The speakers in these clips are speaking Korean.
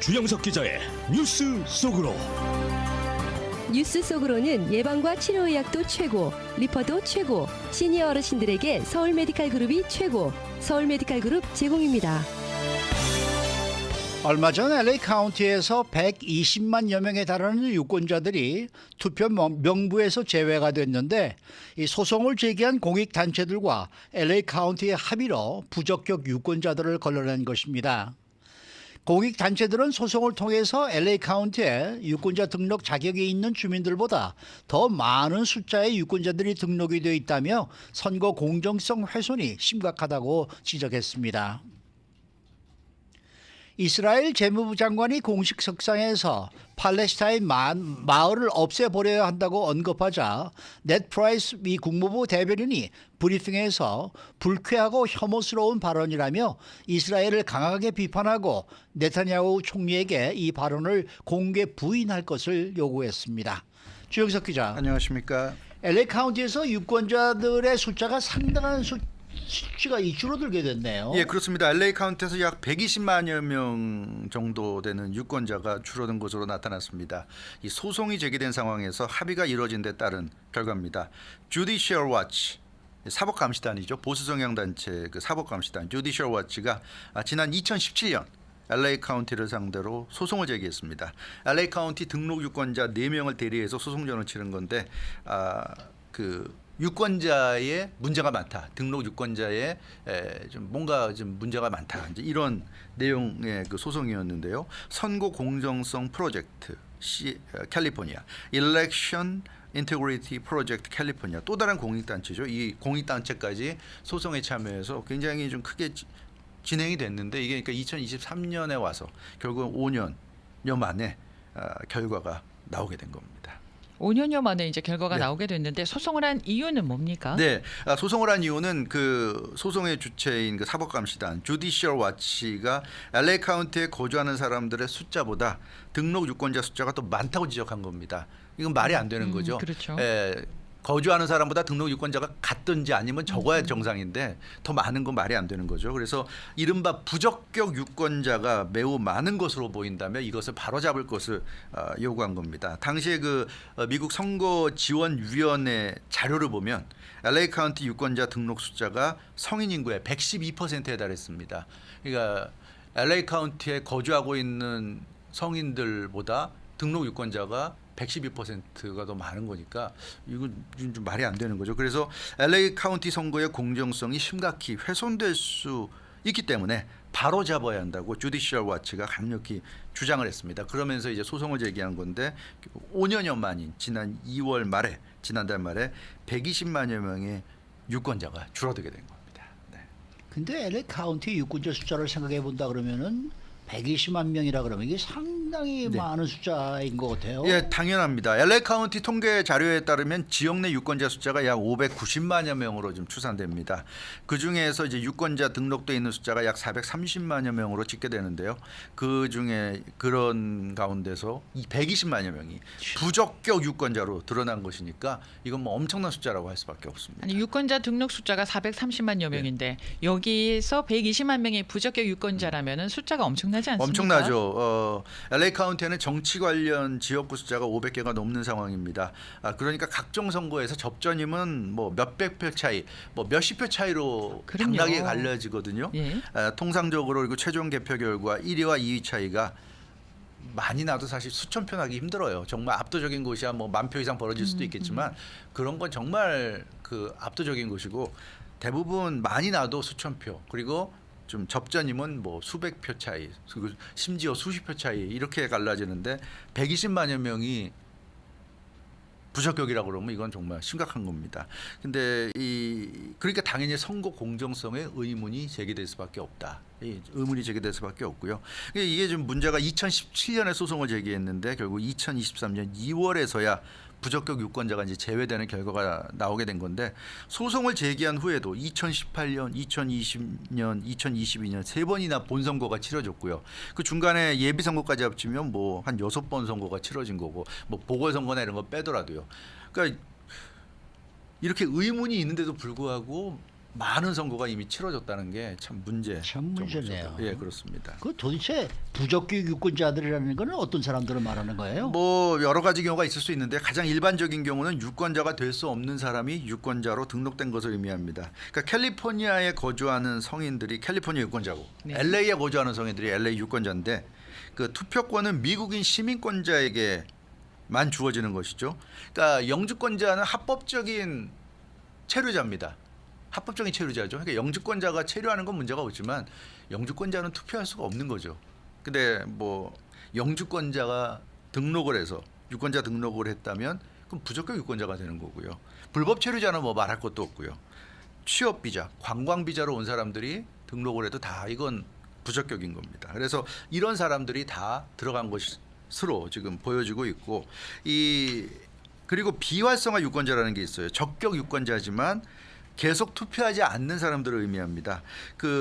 주영석 기자의 뉴스 속으로. 뉴스 속으로는 예방과 치료의학도 최고, 리퍼도 최고, 시니어 어르신들에게 서울 메디칼 그룹이 최고, 서울 메디칼 그룹 제공입니다. 얼마 전 LA 카운티에서 120만여 명에 달하는 유권자들이 투표 명부에서 제외가 됐는데, 이 소송을 제기한 공익단체들과 LA 카운티의 합의로 부적격 유권자들을 걸러낸 것입니다. 공익단체들은 소송을 통해서 LA 카운티에 유권자 등록 자격이 있는 주민들보다 더 많은 숫자의 유권자들이 등록이 되어 있다며 선거 공정성 훼손이 심각하다고 지적했습니다. 이스라엘 재무부 장관이 공식 석상에서 팔레스타인 마을을 없애버려야 한다고 언급하자 넷 프라이스 미 국무부 대변인이 브리핑에서 불쾌하고 혐오스러운 발언이라며 이스라엘을 강하게 비판하고 네타냐후 총리에게 이 발언을 공개 부인할 것을 요구했습니다. 주영석 기자. 안녕하십니까. LA 카운티에서 유권자들의 숫자가 상당한 수치가 줄어들게 됐네요. 예, 그렇습니다. LA 카운티에서 약 120만여 명 정도 되는 유권자가 줄어든 것으로 나타났습니다. 이 소송이 제기된 상황에서 합의가 이루어진 데 따른 결과입니다. Judicial Watch, 사법감시단이죠. 보수 성향 단체 그 사법감시단 Judicial Watch가 지난 2017년 LA 카운티를 상대로 소송을 제기했습니다. LA 카운티 등록 유권자 4명을 대리해서 소송전을 치른 건데 유권자의 문제가 많다. 등록 유권자의 좀 뭔가 좀 문제가 많다. 이제 이런 내용의 그 소송이었는데요. 선거 공정성 프로젝트 캘리포니아, Election Integrity Project 캘리포니아, 또 다른 공익단체죠. 이 공익단체까지 소송에 참여해서 굉장히 좀 크게 진행이 됐는데, 이게 그러니까 2023년에 와서 결국 5년여 만에 결과가 나오게 된 겁니다. 5년여 만에 이제 결과가 네. 나오게 됐는데, 소송을 한 이유는 뭡니까? 네, 소송을 한 이유는 그 소송의 주체인 그 사법감시단 Judicial Watch가 LA 카운티에 거주하는 사람들의 숫자보다 등록 유권자 숫자가 더 많다고 지적한 겁니다. 이건 말이 안 되는 거죠. 그렇죠. 거주하는 사람보다 등록 유권자가 같든지 아니면 적어야 정상인데 더 많은 건 말이 안 되는 거죠. 그래서 이른바 부적격 유권자가 매우 많은 것으로 보인다면 이것을 바로잡을 것을 요구한 겁니다. 당시에 그 미국 선거지원위원회 자료를 보면 LA 카운티 유권자 등록 숫자가 성인 인구의 112%에 달했습니다. 그러니까 LA 카운티에 거주하고 있는 성인들보다 등록 유권자가 112%가 더 많은 거니까 이건 좀 말이 안 되는 거죠. 그래서 LA 카운티 선거의 공정성이 심각히 훼손될 수 있기 때문에 바로 잡아야 한다고 주디셜 와치가 강력히 주장을 했습니다. 그러면서 이제 소송을 제기한 건데, 5년여 만인 지난달 말에 120만여 명의 유권자가 줄어들게 된 겁니다. 네. 근데 LA 카운티 유권자 숫자를 생각해 본다 그러면은 120만 명이라 그러면 이게 상당히 네. 많은 숫자인 것 같아요. 예, 당연합니다. LA 카운티 통계 자료에 따르면 지역 내 유권자 숫자가 약 590만여 명으로 좀 추산됩니다. 그 중에서 이제 유권자 등록돼 있는 숫자가 약 430만여 명으로 집계되는데요. 그 중에 그런 가운데서 이 120만여 명이 부적격 유권자로 드러난 것이니까 이건 뭐 엄청난 숫자라고 할 수밖에 없습니다. 아니, 유권자 등록 숫자가 430만여 명인데 여기에서 120만 명의 부적격 유권자라면은 숫자가 엄청나지 않습니까? 엄청나죠. LA 카운티에는 정치 관련 지역구 숫자가 500개가 넘는 상황입니다. 그러니까 각종 선거에서 접전임은 뭐 몇백 표 차이, 뭐 몇십 표 차이로 그럼요. 당락이 갈려지거든요. 예. 통상적으로 그리고 최종 개표 결과 1위와 2위 차이가 많이 나도 사실 수천 표 나기 힘들어요. 정말 압도적인 곳이야 뭐 10,000표 이상 벌어질 수도 있겠지만 그런 건 정말 그 압도적인 곳이고, 대부분 많이 나도 수천 표, 그리고 좀 접전이면 뭐 수백 표 차이, 그리고 심지어 수십 표 차이 이렇게 갈라지는데 120만여 명이 부적격이라고 그러면 이건 정말 심각한 겁니다. 근데 그러니까 당연히 선거 공정성에 의문이 제기될 수밖에 없다. 의문이 제기될 수밖에 없고요. 이게 좀 문제가 2017년에 소송을 제기했는데 결국 2023년 2월에서야 부적격 유권자가 이제 제외되는 결과가 나오게 된 건데, 소송을 제기한 후에도 2018년, 2020년, 2022년 세 번이나 본선거가 치러졌고요. 그 중간에 예비 선거까지 합치면 뭐 한 6번 선거가 치러진 거고, 뭐 보궐선거나 이런 거 빼더라도요. 그러니까 이렇게 의문이 있는데도 불구하고 많은 선거가 이미 치러졌다는 게 참 문제. 참 문제네요. 예, 그렇습니다. 그 도대체 부적격 유권자들이라는 거는 어떤 사람들을 말하는 거예요? 뭐 여러 가지 경우가 있을 수 있는데 가장 일반적인 경우는 유권자가 될 수 없는 사람이 유권자로 등록된 것을 의미합니다. 그러니까 캘리포니아에 거주하는 성인들이 캘리포니아 유권자고 네. LA에 거주하는 성인들이 LA 유권자인데 그 투표권은 미국인 시민권자에게만 주어지는 것이죠. 그러니까 영주권자는 합법적인 체류자입니다. 합법적인 체류자죠. 그러니까 영주권자가 체류하는 건 문제가 없지만 영주권자는 투표할 수가 없는 거죠. 근데 뭐 영주권자가 등록을 해서 유권자 등록을 했다면 그럼 부적격 유권자가 되는 거고요. 불법 체류자는 뭐 말할 것도 없고요. 취업 비자, 관광 비자로 온 사람들이 등록을 해도 다 이건 부적격인 겁니다. 그래서 이런 사람들이 다 들어간 것으로 지금 보여지고 있고 그리고 비활성화 유권자라는 게 있어요. 적격 유권자지만 계속 투표하지 않는 사람들을 의미합니다.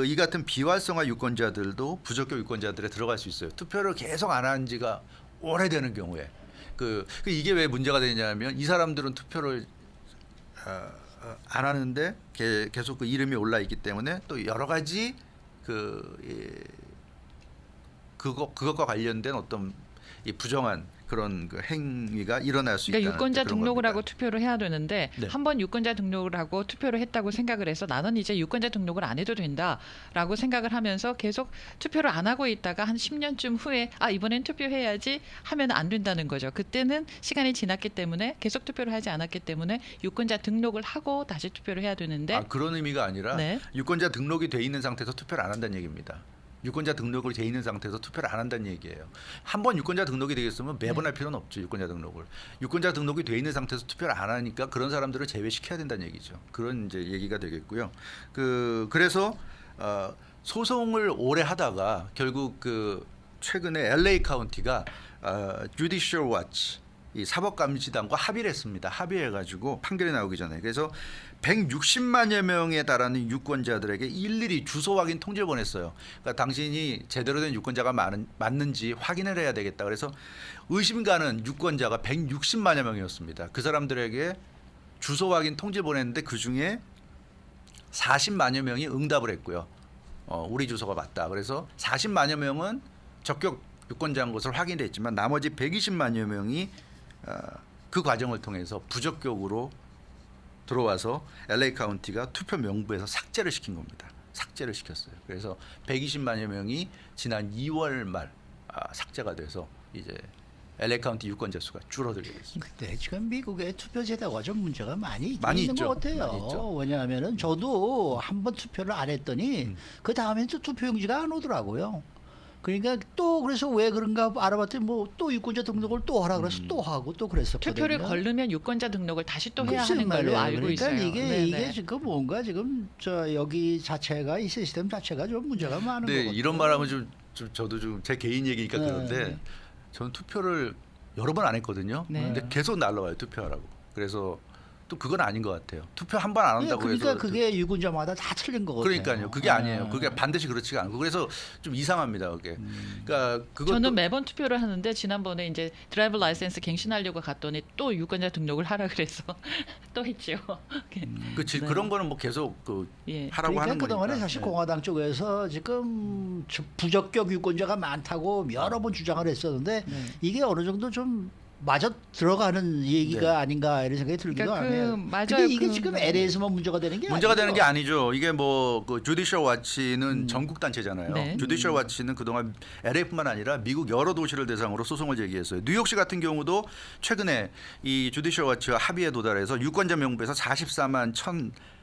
이 같은 비활성화 유권자들도 부적격 유권자들에 들어갈 수 있어요. 투표를 계속 안 한 지가 오래되는 경우에 이게 왜 문제가 되냐면 이 사람들은 투표를 안 하는데 계속 그 이름이 올라 있기 때문에 또 여러 가지 그것과 관련된 어떤 이 부정한 그런 그 행위가 일어날 수 있다. 그러니까 유권자 그런 등록을 겁니다. 하고 투표를 해야 되는데 네. 한번 유권자 등록을 하고 투표를 했다고 생각을 해서 나는 이제 유권자 등록을 안 해도 된다라고 생각을 하면서 계속 투표를 안 하고 있다가 한 10년쯤 후에 이번엔 투표해야지 하면 안 된다는 거죠. 그때는 시간이 지났기 때문에 계속 투표를 하지 않았기 때문에 유권자 등록을 하고 다시 투표를 해야 되는데 그런 의미가 아니라 네. 유권자 등록이 돼 있는 상태에서 투표를 안 한다는 얘기입니다. 유권자 등록을 돼 있는 상태에서 투표를 안 한다는 얘기예요. 한번 유권자 등록이 되겠으면 매번 할 필요는 없죠. 유권자 등록을. 유권자 등록이 돼 있는 상태에서 투표를 안 하니까 그런 사람들을 제외시켜야 된다는 얘기죠. 그런 이제 얘기가 되겠고요. 그래서 소송을 오래 하다가 결국 최근에 LA 카운티가 Judicial Watch 이 사법감시단과 합의를 했습니다. 합의해가지고 판결이 나오기 전에 그래서 160만여 명에 달하는 유권자들에게 일일이 주소 확인 통지를 보냈어요. 그러니까 당신이 제대로 된 유권자가 맞는지 확인을 해야 되겠다. 그래서 의심 가는 유권자가 160만여 명이었습니다. 그 사람들에게 주소 확인 통지를 보냈는데 그 중에 40만여 명이 응답을 했고요. 우리 주소가 맞다. 그래서 40만여 명은 적격 유권자인 것을 확인했지만 나머지 120만여 명이 그 과정을 통해서 부적격으로 들어와서 LA 카운티가 투표 명부에서 삭제를 시킨 겁니다. 삭제를 시켰어요. 그래서 120만여 명이 지난 2월 말 삭제가 돼서 이제 LA 카운티 유권자 수가 줄어들게 됐습니다. 근데 지금 미국의 투표 제도가 좀 문제가 많이 많이 있는 있죠. 것 같아요. 많이 있죠. 왜냐하면은 저도 한 번 투표를 안 했더니 그 다음엔 또 투표용지가 안 오더라고요. 그러니까 또 그래서 왜 그런가 알아봤더니 뭐 또 유권자 등록을 또 하라 그래서 또 하고 또 그랬었거든요. 투표를 거르면 유권자 등록을 다시 또 해야 글쎄 하는 걸로 말이에요. 알고 그러니까 있어요. 이게 네네. 지금 뭔가 지금 여기 자체가 이 시스템 자체가 좀 문제가 많은 것 네, 같아요. 이런 말하면 좀 저도 좀 제 개인 얘기니까 네. 그런데 저는 투표를 여러 번 안 했거든요. 네. 근데 계속 날라와요 투표하라고. 그래서 또 그건 아닌 것 같아요. 투표 한 번 안 한다고 그러니까 해서 그게 유권자마다 다 틀린 것 같아요. 그러니까요. 그게 아니에요. 그게 반드시 그렇지가 않고 그래서 좀 이상합니다. 그게. 그러니까 그것도 저는 매번 투표를 하는데 지난번에 이제 드라이버 라이센스 갱신하려고 갔더니 또 유권자 등록을 하라 그래서 또 했죠. 그치 네. 그런 거는 뭐 계속 예. 하라고 그러니까 하는 그동안에 거니까. 사실 네. 공화당 쪽에서 지금 부적격 유권자가 많다고 여러 번 주장을 했었는데 네. 이게 어느 정도 좀 맞아 들어가는 얘기가 네. 아닌가 이런 생각이 들기도 그러니까 하네요. 맞아요. 근데 이게 그- 지금 LA에서만 문제가 되는 게 문제가 아니죠. 되는 게 아니죠. 이게 그 주디셜 와치는 전국 단체잖아요. 네. 주디셜 와치는 그동안 LA뿐만 아니라 미국 여러 도시를 대상으로 소송을 제기했어요. 뉴욕시 같은 경우도 최근에 이 주디셜 와치와 합의에 도달해서 유권자 명부에서 44만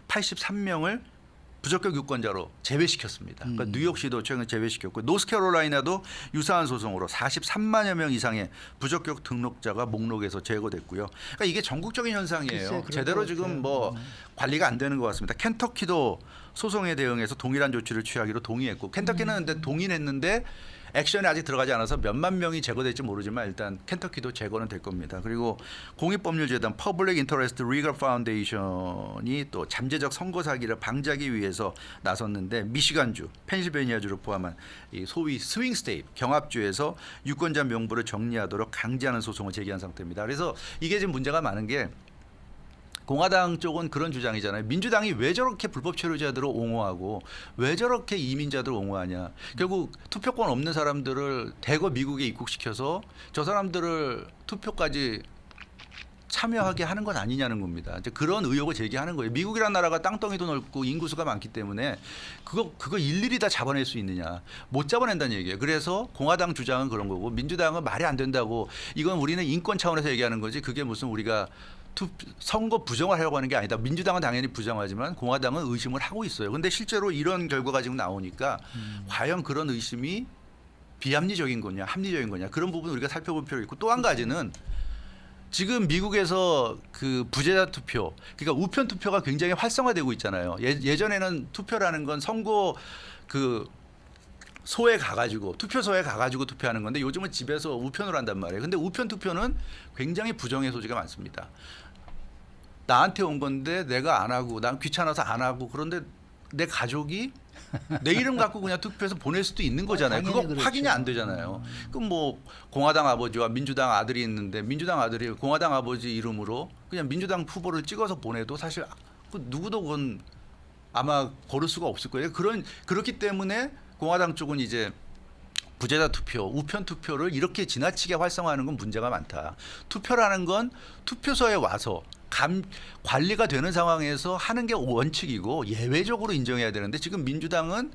1,083명을 부적격 유권자로 제외시켰습니다. 그러니까 뉴욕시도 최근에 제외시켰고 노스캐롤라이나도 유사한 소송으로 43만여 명 이상의 부적격 등록자가 목록에서 제거됐고요. 그러니까 이게 전국적인 현상이에요. 글쎄, 그럴 제대로 것 지금 같아요. 뭐 관리가 안 되는 것 같습니다. 켄터키도 소송에 대응해서 동일한 조치를 취하기로 동의했고 켄터키는 근데 동의했는데 액션에 아직 들어가지 않아서 몇만 명이 제거될지 모르지만 일단 켄터키도 제거는 될 겁니다. 그리고 공익법률재단 퍼블릭 인터레스트 리걸 파운데이션이 또 잠재적 선거 사기를 방지하기 위해서 나섰는데 미시간주, 펜실베니아주를 포함한 이 소위 스윙 스테이트 경합주에서 유권자 명부를 정리하도록 강제하는 소송을 제기한 상태입니다. 그래서 이게 지금 문제가 많은 게 공화당 쪽은 그런 주장이잖아요. 민주당이 왜 저렇게 불법 체류자들을 옹호하고 왜 저렇게 이민자들을 옹호하냐. 결국 투표권 없는 사람들을 대거 미국에 입국시켜서 저 사람들을 투표까지 참여하게 하는 건 아니냐는 겁니다. 이제 그런 의혹을 제기하는 거예요. 미국이라는 나라가 땅덩이도 넓고 인구수가 많기 때문에 그거 일일이 다 잡아낼 수 있느냐. 못 잡아낸다는 얘기예요. 그래서 공화당 주장은 그런 거고 민주당은 말이 안 된다고 이건 우리는 인권 차원에서 얘기하는 거지 그게 무슨 우리가 선거 부정을 하려고 하는 게 아니다. 민주당은 당연히 부정하지만 공화당은 의심을 하고 있어요. 그런데 실제로 이런 결과가 지금 나오니까 과연 그런 의심이 비합리적인 거냐 합리적인 거냐 그런 부분 우리가 살펴볼 필요가 있고 또 한 가지는 지금 미국에서 그 부재자 투표, 그러니까 우편 투표가 굉장히 활성화되고 있잖아요. 예전에는 투표라는 건 선거 그 소에 가가지고 투표소에 가가지고 투표하는 건데 요즘은 집에서 우편으로 한단 말이에요. 근데 우편 투표는 굉장히 부정의 소지가 많습니다. 나한테 온 건데 내가 안 하고 난 귀찮아서 안 하고 그런데 내 가족이 내 이름 갖고 그냥 투표해서 보낼 수도 있는 거잖아요. 그거 당연히 그렇죠. 확인이 안 되잖아요. 그럼 뭐 공화당 아버지와 민주당 아들이 있는데 민주당 아들이 공화당 아버지 이름으로 그냥 민주당 후보를 찍어서 보내도 사실 누구도 그건 아마 고를 수가 없을 거예요. 그렇기 때문에 공화당 쪽은 이제 부재자 투표, 우편 투표를 이렇게 지나치게 활성화하는 건 문제가 많다. 투표라는 건 투표소에 와서 관리가 되는 상황에서 하는 게 원칙이고 예외적으로 인정해야 되는데 지금 민주당은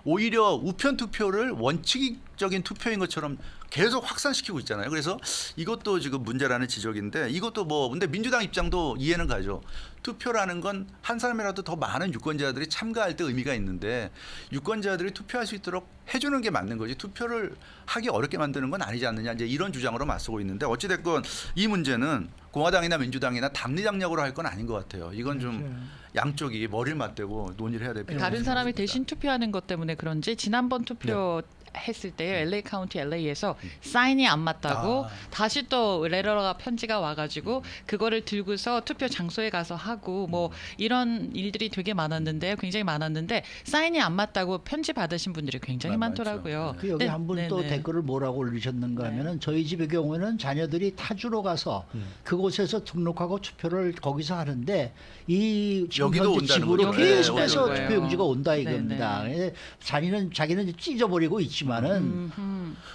오히려 우편 투표를 원칙적인 투표인 것처럼 계속 확산시키고 있잖아요. 그래서 이것도 지금 문제라는 지적인데 이것도 뭐 근데 민주당 입장도 이해는 가죠. 투표라는 건 한 사람이라도 더 많은 유권자들이 참가할 때 의미가 있는데 유권자들이 투표할 수 있도록 해주는 게 맞는 거지 투표를 하기 어렵게 만드는 건 아니지 않느냐 이제 이런 주장으로 맞서고 있는데 어찌됐건 이 문제는 공화당이나 민주당이나 당리당략으로 할 건 아닌 것 같아요. 이건 좀 양쪽이 머리를 맞대고 논의를 해야 될 필요가 다른 사람이 있습니다. 대신 투표하는 것 때문에 그런지 지난번 투표 했을 때 LA 카운티 LA에서 사인이 안 맞다고 다시 또 레터가 편지가 와가지고 그거를 들고서 투표 장소에 가서 하고 뭐 이런 일들이 되게 많았는데 굉장히 많았는데 사인이 안 맞다고 편지 받으신 분들이 굉장히 많죠. 많더라고요. 그 여기 한 분 또 댓글을 뭐라고 올리셨는가 하면은 저희 집의 경우에는 자녀들이 타주로 가서 그곳에서 등록하고 투표를 거기서 하는데 이 지금 여기도 현재 온다는 집으로 거죠. 계속해서 네, 투표용지가 온다 네, 이겁니다. 네. 자기는 찢어버리고 있지만은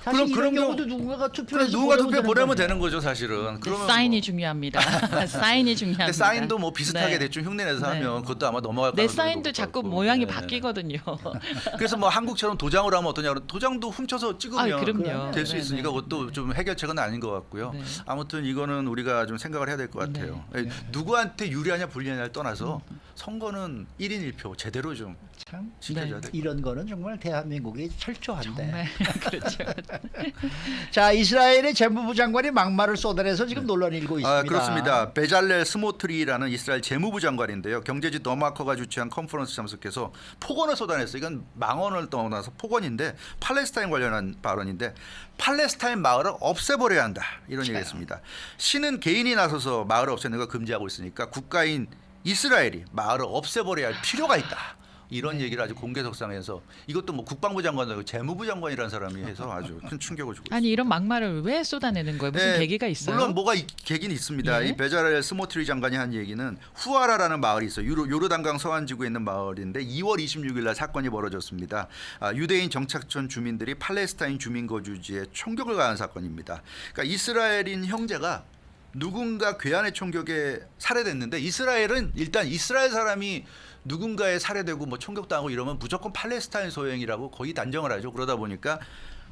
사실 그럼 이런 경우도 누군가가 그래, 투표해서 누가 투표 보내면 거예요. 되는 거죠 사실은. 그러면 사인이 뭐. 중요합니다. 사인이 중요합니다. 근데 사인도 뭐 비슷하게 네. 대충 흉내내서 네. 하면 그것도 아마 넘어갈 내 가능성이 사인도 높을 자꾸 것 같고. 모양이 네. 바뀌거든요. 그래서 뭐 한국처럼 도장으로 하면 어떠냐 그러면 도장도 훔쳐서 찍으면 그럼요. 될 수 네, 있으니까 네. 그것도 좀 해결책은 아닌 것 같고요. 네. 아무튼 이거는 우리가 좀 생각을 해야 될 것 같아요. 누구한테 유리하냐 불리하냐를 떠나서 선거는 1인 1표 제대로 좀 참 지켜줘야 돼. 이런 거는 정말 대한민국이 철저한데. 정말 그렇죠. 자, 이스라엘의 재무부 장관이 막말을 쏟아내서 지금 논란이 일고 있습니다. 그렇습니다. 베잘렐 스모트리라는 이스라엘 재무부 장관인데요. 경제지 더마커가 주최한 컨퍼런스 참석해서 폭언을 쏟아냈어요. 이건 망언을 떠나서 폭언인데 팔레스타인 관련한 발언인데 팔레스타인 마을을 없애버려야 한다. 이런 얘기했습니다. 시는 개인이 나서서 마을을 없애는 걸 금지하고 있으니까 국가인 이스라엘이 마을을 없애버려야 할 필요가 있다. 이런 얘기를 아주 공개석상에서 이것도 뭐 국방부 장관도 아니고 재무부 장관이라는 사람이 해서 아주 큰 충격을 주고 있습니다. 아니 이런 막말을 왜 쏟아내는 거예요? 무슨 네, 계기가 있어요? 물론 뭐가 계기는 있습니다. 예? 이 베자렐 스모트리 장관이 한 얘기는 후아라라는 마을이 있어요. 요르단강 서안 지구에 있는 마을인데 2월 26일 날 사건이 벌어졌습니다. 유대인 정착촌 주민들이 팔레스타인 주민 거주지에 총격을 가한 사건입니다. 그러니까 이스라엘인 형제가 누군가 괴한의 총격에 살해됐는데 이스라엘은 일단 이스라엘 사람이 누군가에 살해되고 뭐 총격당하고 이러면 무조건 팔레스타인 소행이라고 거의 단정을 하죠. 그러다 보니까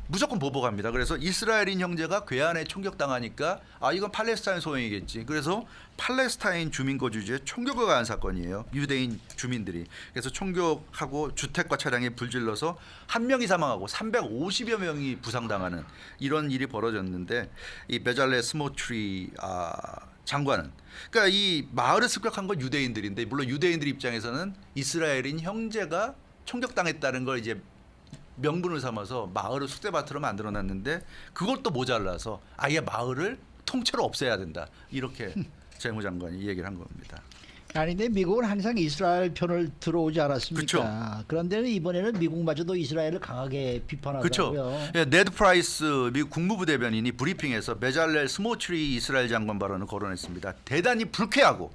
무조건 보복합니다. 그래서 이스라엘인 형제가 괴한에 총격당하니까 이건 팔레스타인 소행이겠지. 그래서 팔레스타인 주민 거주지에 총격을 가한 사건이에요. 유대인 주민들이. 그래서 총격하고 주택과 차량에 불질러서 한 명이 사망하고 350여 명이 부상당하는 이런 일이 벌어졌는데 이 베잘레 스모트리 장관은 그러니까 이 마을을 습격한 건 유대인들인데 물론 유대인들 입장에서는 이스라엘인 형제가 총격당했다는 걸 이제 명분을 삼아서 마을을 쑥대밭으로 만들어놨는데 그걸 또 모자라서 아예 마을을 통째로 없애야 된다 이렇게 재무장관이 얘기를 한 겁니다. 아니 근데 미국은 항상 이스라엘 편을 들어오지 않았습니까? 그렇죠. 그런데 이번에는 미국마저도 이스라엘을 강하게 비판하더라고요. 그렇죠. 예, 네드 프라이스 미국 국무부 대변인이 브리핑에서 베잘렐 스모트리 이스라엘 장관 발언을 거론했습니다. 대단히 불쾌하고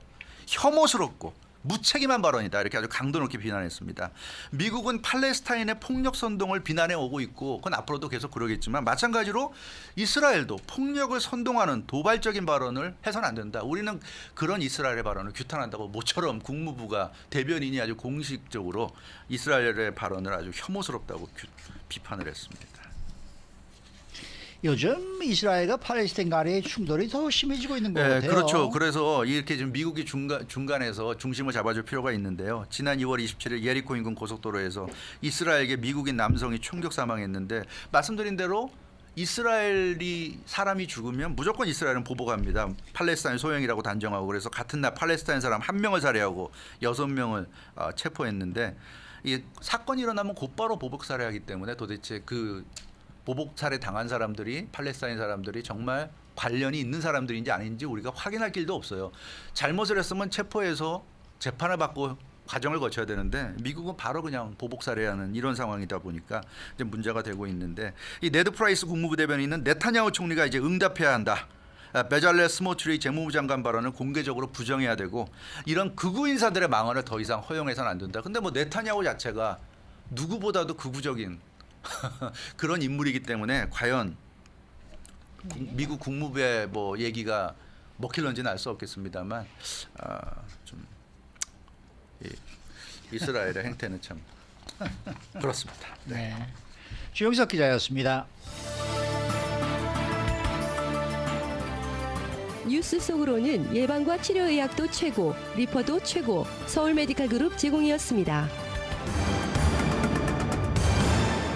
혐오스럽고 무책임한 발언이다. 이렇게 아주 강도 높게 비난했습니다. 미국은 팔레스타인의 폭력 선동을 비난해 오고 있고 그건 앞으로도 계속 그러겠지만 마찬가지로 이스라엘도 폭력을 선동하는 도발적인 발언을 해서는 안 된다. 우리는 그런 이스라엘의 발언을 규탄한다고 모처럼 국무부가 대변인이 아주 공식적으로 이스라엘의 발언을 아주 혐오스럽다고 비판을 했습니다. 요즘 이스라엘과 팔레스타인 간의 충돌이 더 심해지고 있는 것 같아요. 그렇죠. 그래서 이렇게 지금 미국이 중간에서 중심을 잡아줄 필요가 있는데요. 지난 2월 27일 예리코 인근 고속도로에서 이스라엘계 미국인 남성이 총격 사망했는데 말씀드린 대로 이스라엘이 사람이 죽으면 무조건 이스라엘은 보복합니다. 팔레스타인 소행이라고 단정하고 그래서 같은 날 팔레스타인 사람 1명을 살해하고 6명을 체포했는데 이 사건이 일어나면 곧바로 보복 살해하기 때문에 도대체 그 보복 살해 당한 사람들이 팔레스타인 사람들이 정말 관련이 있는 사람들인지 아닌지 우리가 확인할 길도 없어요. 잘못을 했으면 체포해서 재판을 받고 과정을 거쳐야 되는데 미국은 바로 그냥 보복 살해하는 이런 상황이다 보니까 이제 문제가 되고 있는데 이 네드 프라이스 국무부 대변인은 네타냐후 총리가 이제 응답해야 한다. 베잘렐 스모트리 재무부 장관 발언을 공개적으로 부정해야 되고 이런 극우 인사들의 망언을 더 이상 허용해서는 안 된다. 근데 뭐 네타냐후 자체가 누구보다도 극우적인 그런 인물이기 때문에 과연 미국 국무부의 뭐 얘기가 먹힐런지는 알 수 없겠습니다만 좀 이스라엘의 행태는 참 그렇습니다. 네. 주영석 기자였습니다. 뉴스 속으로는 예방과 치료의학도 최고, 리퍼도 최고, 서울 메디칼 그룹 제공이었습니다.